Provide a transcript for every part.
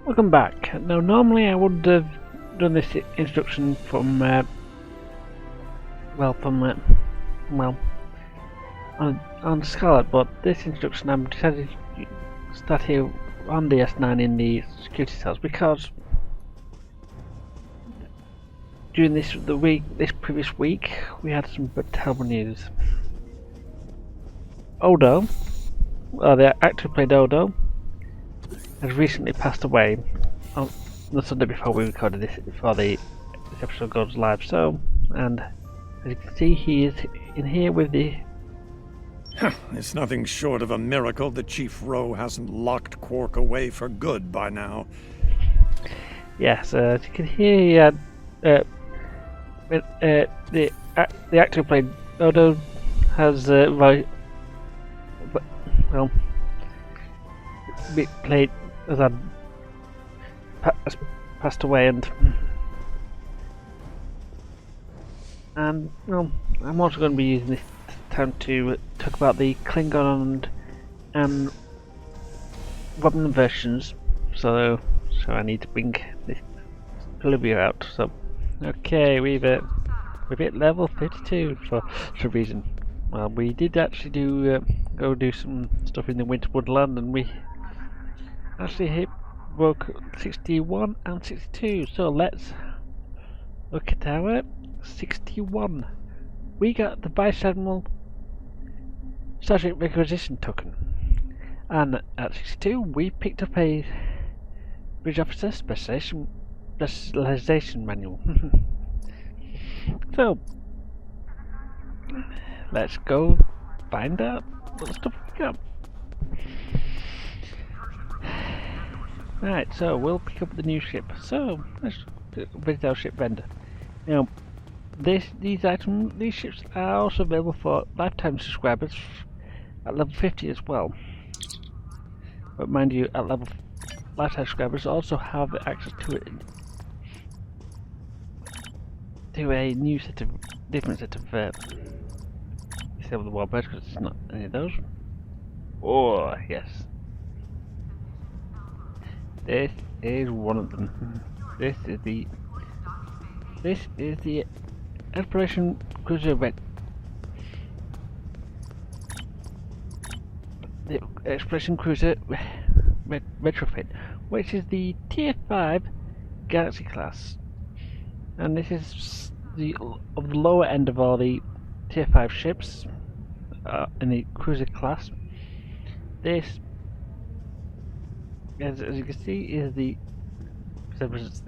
Welcome back. Now, normally I would have done this introduction from, on Scarlet, but this introduction I'm decided to start here on the S9 in the security cells because during this previous week, we had some terrible news. Odo, the actor who played Odo, has recently passed away on the Sunday before we recorded this, before this episode goes live. So, and as you can see, he is in here with the. It's nothing short of a miracle that Chief Rowe hasn't locked Quark away for good by now. Yes, as you can hear, he had the actor who played Odo has has passed away, and well, I'm also going to be using this time to talk about the Klingon and Romulan versions. So I need to bring this Olivia out. So okay, we've hit level 32 for some reason. Well, we did actually go do some stuff in the Winter Woodland, and we actually hit broke 61 and 62. So let's look at our 61. We got the Vice Admiral Sergeant Requisition token, and at 62 we picked up a Bridge Officer Specialization manual. So let's go find out what stuff we got. Right, so we'll pick up the new ship. So let's visit our ship vendor. Now, these ships are also available for lifetime subscribers at level 50 as well. But mind you, at level lifetime subscribers also have access to it, to a new different set of disable the warbirds, because it's not any of those. Oh yes, this is one of them. This is the Exploration Cruiser the Exploration Cruiser retrofit, which is the Tier 5 Galaxy class, and this is the lower end of all the Tier 5 ships in the cruiser class. This, as you can see, is the Enterprise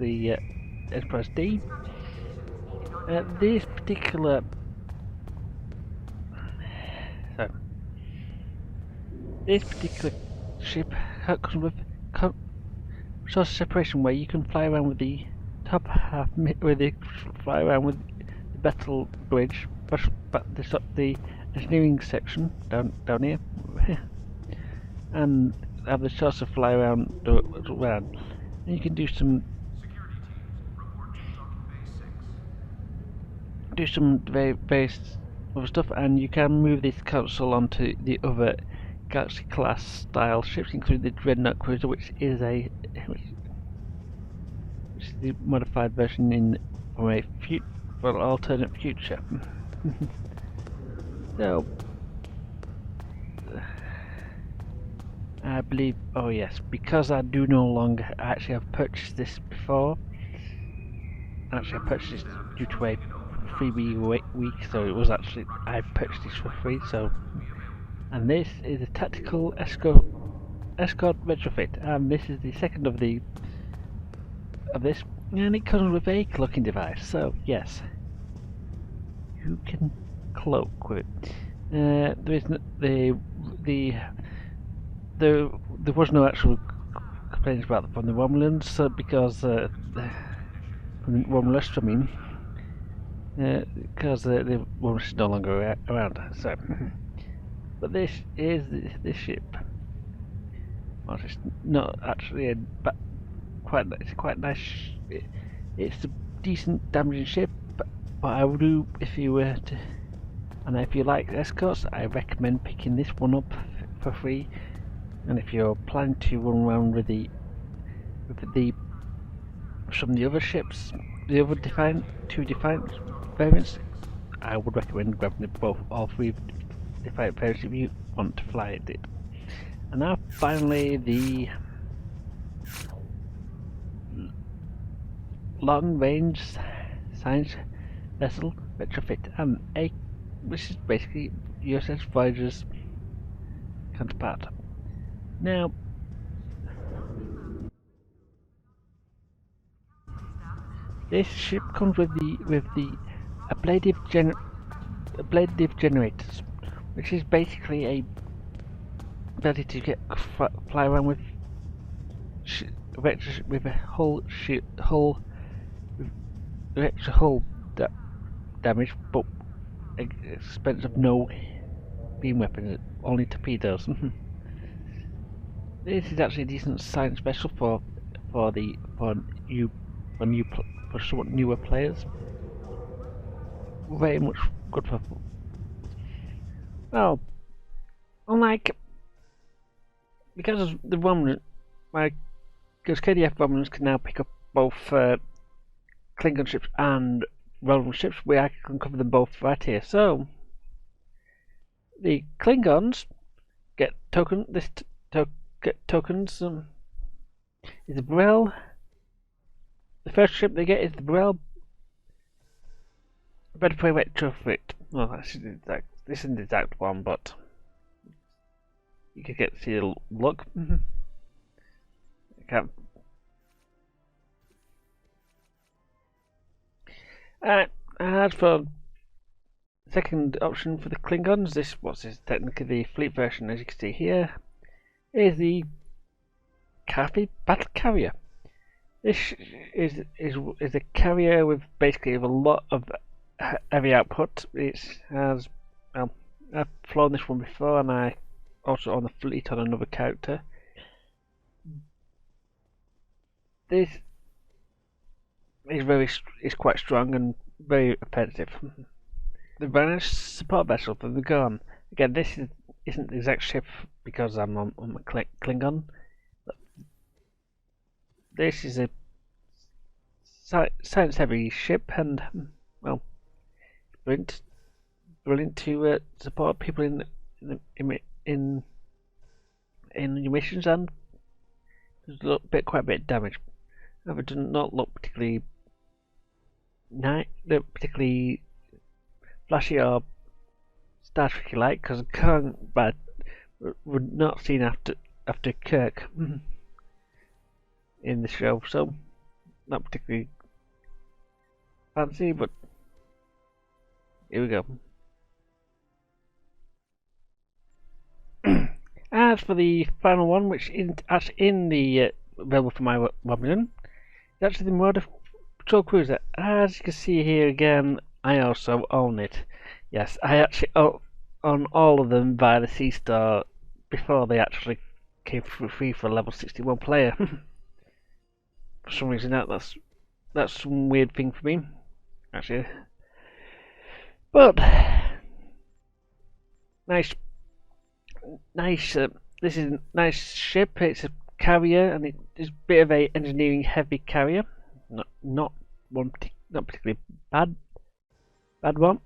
D. This particular ship comes with resource separation, where you can fly around with the top half, fly around with the battle bridge, but the engineering section down here, and have the chance to fly around. And you can do some various other stuff, and you can move this console onto the other Galaxy class style ships, including the Dreadnought Cruiser, which is the modified version from an alternate future. So I believe, oh yes, because I do no longer actually have purchased this before. Actually, I purchased this due to a freebie week, so it was actually, I purchased this for free. So, and this is a tactical escort retrofit, and this is the second of this, and it comes with a cloaking device. So yes, you can cloak with it. There was no actual complaints about from the Romulans, because from the Romulans, I mean, because the Romulans is no longer around. So, but this is this ship. Well, it's not actually it's quite nice. It's a decent damaging ship, but I would do if you were to. And if you like escorts, I recommend picking this one up for free. And if you're planning to run around with the with the some of the other ships, the other two Defiant variants, I would recommend grabbing all three Defiant variants if you want to fly it. And now finally the long-range science vessel retrofit A, which is basically USS Voyager's counterpart. Now, this ship comes with the ablative generators, which is basically a ability to get fly around with a hull extra hull damage, but at the expense of no beam weapons, only torpedoes. This is actually a decent science special for somewhat newer players. Very much good for. Well, unlike because the Romulan, because KDF Romulans can now pick up both Klingon ships and Romulan ships, I can cover them both right here. So the Klingons get tokens. Is the Brel. The first ship they get is the Brel Bedford retrofit. Well, this isn't the exact one, but you can get to see the look. As for the second option for the Klingons, this is technically the fleet version, as you can see here, is the Cathay battle carrier. This is a carrier with basically a lot of heavy output. It has I've flown this one before, and I also on the fleet on another character. This is quite strong and very offensive. The Vanish support vessel for the Gorn. Again, this isn't the exact ship because I'm on a Klingon. But this is a science-heavy ship, and well, brilliant to support people in your missions, and there's quite a bit of damage. However, it does not look particularly flashy or Star Trek like, because Kong would not seen after Kirk in the show, so not particularly fancy, but here we go. As for the final one, which isn't actually in the available for my Romulan, it's actually the Marauder Patrol Cruiser. As you can see here again, I also own it. Yes, I actually own all of them via the C Store before they actually came free for a level 61 player. For some reason, that's some weird thing for me, actually. But nice. This is a nice ship. It's a carrier, and it's a bit of a engineering heavy carrier. Not particularly bad one.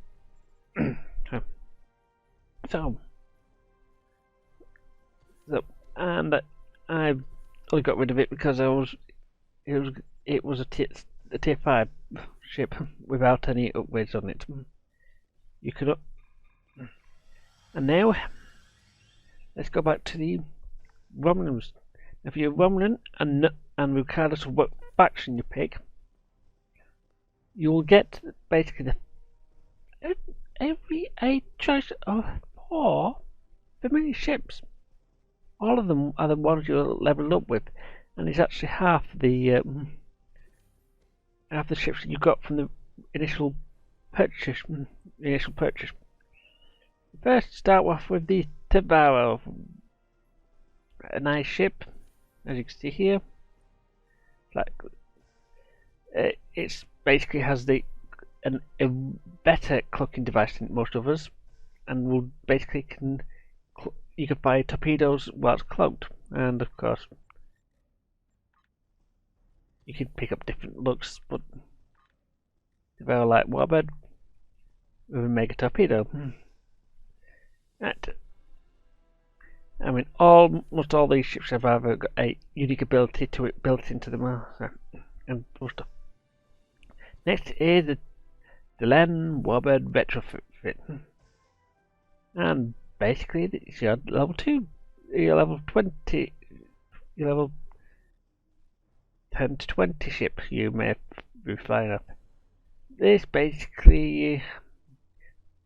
so and I only got rid of it because it was a tier 5 ship without any upgrades on it. You could and now let's go back to the Romulans. If you're Romulan, and regardless of what faction you pick, you will get basically a choice of 4 familiar ships. All of them are the ones you're leveled up with, and it's actually half the ships that you got from the initial purchase. First, start off with the Tabaro, a nice ship, as you can see here. It's basically has a better cloaking device than most others, and will basically you can fire torpedoes while it's cloaked, and of course you can pick up different looks, but they're all like warbird with a mega torpedo. Right. I mean, almost all these ships have either got a unique ability to it built into them, and stuff. Next is the Delenn Warbird Retrofit, and basically it's your level 2, your level 20, your level 10 to 20 ship you may be flying up. This basically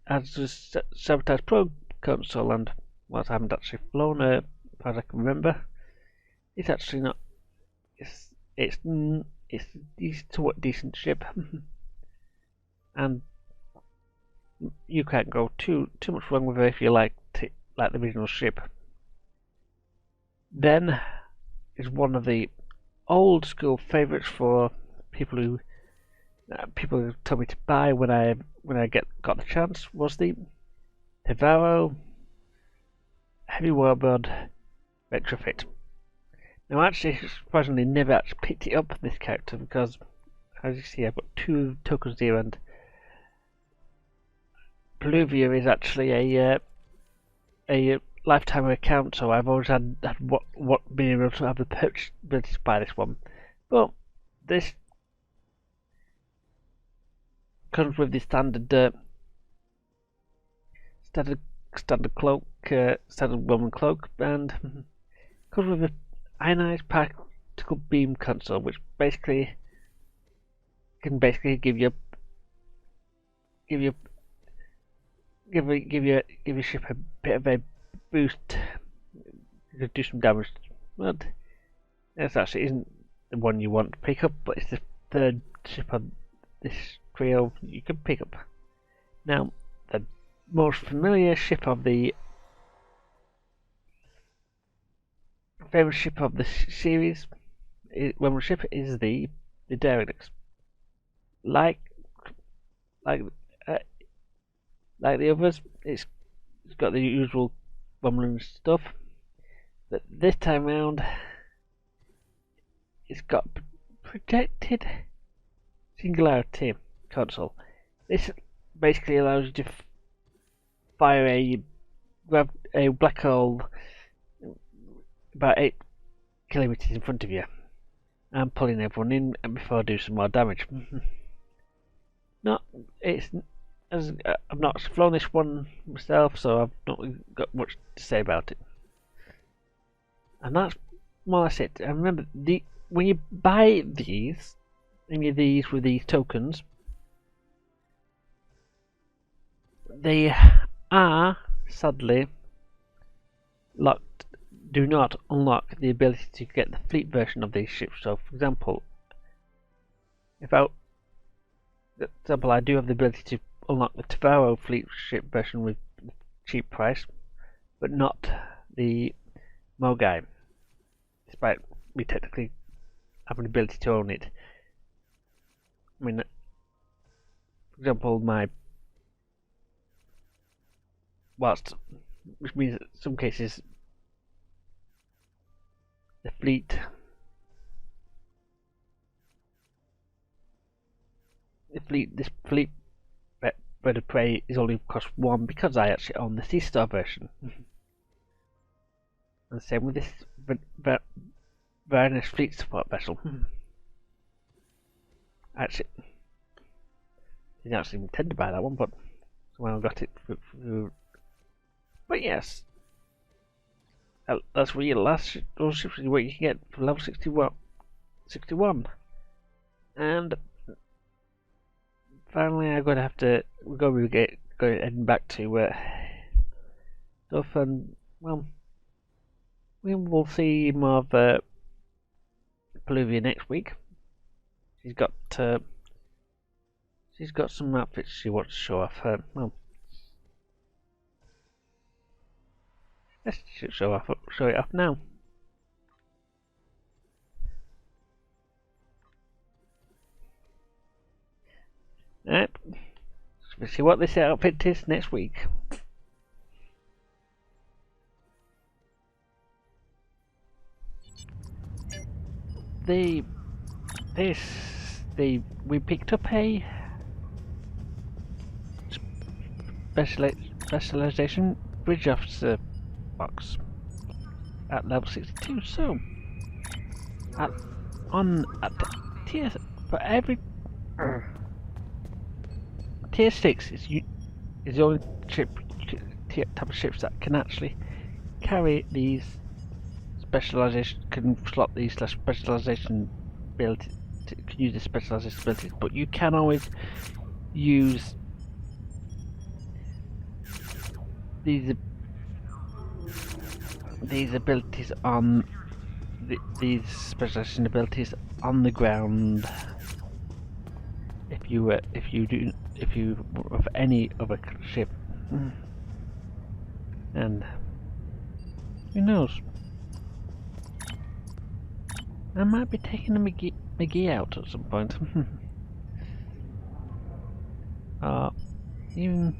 has a Sabotage Pro console, and whilst I haven't actually flown it, as far as I can remember, it's actually not. It's a decent ship, and you can't go too much wrong with it if you like the original ship. Then is one of the old school favourites for people who told me to buy when I got the chance, was the Tevaro Heavy Warbird Retrofit. Now, actually, surprisingly, never actually picked it up this character because, as you see, I've got 2 tokens here, and Pluvia is actually a lifetime account, so I've always had what been able to have the purchase ability to buy this one. But this comes with the standard cloak, standard Roman cloak, and comes with an ionized particle beam console, which basically can give your ship a bit of a boost. You could do some damage, but this actually isn't the one you want to pick up, but it's the 3rd ship on this trio you can pick up. Now, the most familiar ship of the favourite ship of the series, Romulan ship, is the Derelict. Like the others, it's got the usual Romulan stuff, but this time round, it's got projected singularity console. This basically allows you to fire a black hole about 8 kilometers in front of you and pulling everyone in before I do some more damage. I've not flown this one myself, so I've not got much to say about it. And that's more or less it. And remember, when you buy any of these with these tokens, they are sadly locked. Do not unlock the ability to get the fleet version of these ships. So, for example, I do have the ability to unlock the Tavaro fleet ship version with cheap price, but not the Mogai, despite me technically having the ability to own it. I mean, for example, which means that in some cases the fleet bird of prey is only cost 1 because I actually own the Sea Star version. And same with this Varanus fleet support vessel. Actually, didn't actually intend to buy that one, but somehow I got it through. But yes, that's really the last those ships what you can get for level 61. And finally, I'm going to have to heading back to stuff, and well, we will see more of Pluvia next week. She's got some outfits she wants to show off. Let's show it off now. Right. We'll see what this outfit is next week. The we picked up a specialization bridge officer box at level 62. So at tier for every tier 6 is the only type of ships that can actually carry these specialization, can slot these specialization abilities, can use the specialization abilities, but you can always use these abilities on these specialization abilities on the ground if you of any other ship. And who knows, I might be taking the McGee out at some point. Even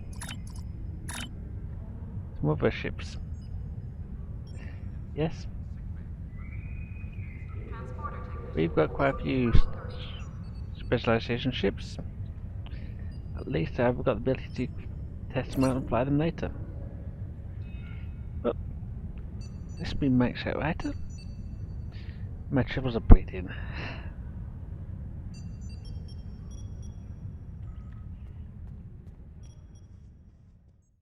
some other ships. Yes, we've got quite a few specialization ships. At least I've got the ability to test them out and fly them later. But this has been Max Out Writer. My troubles are breathing.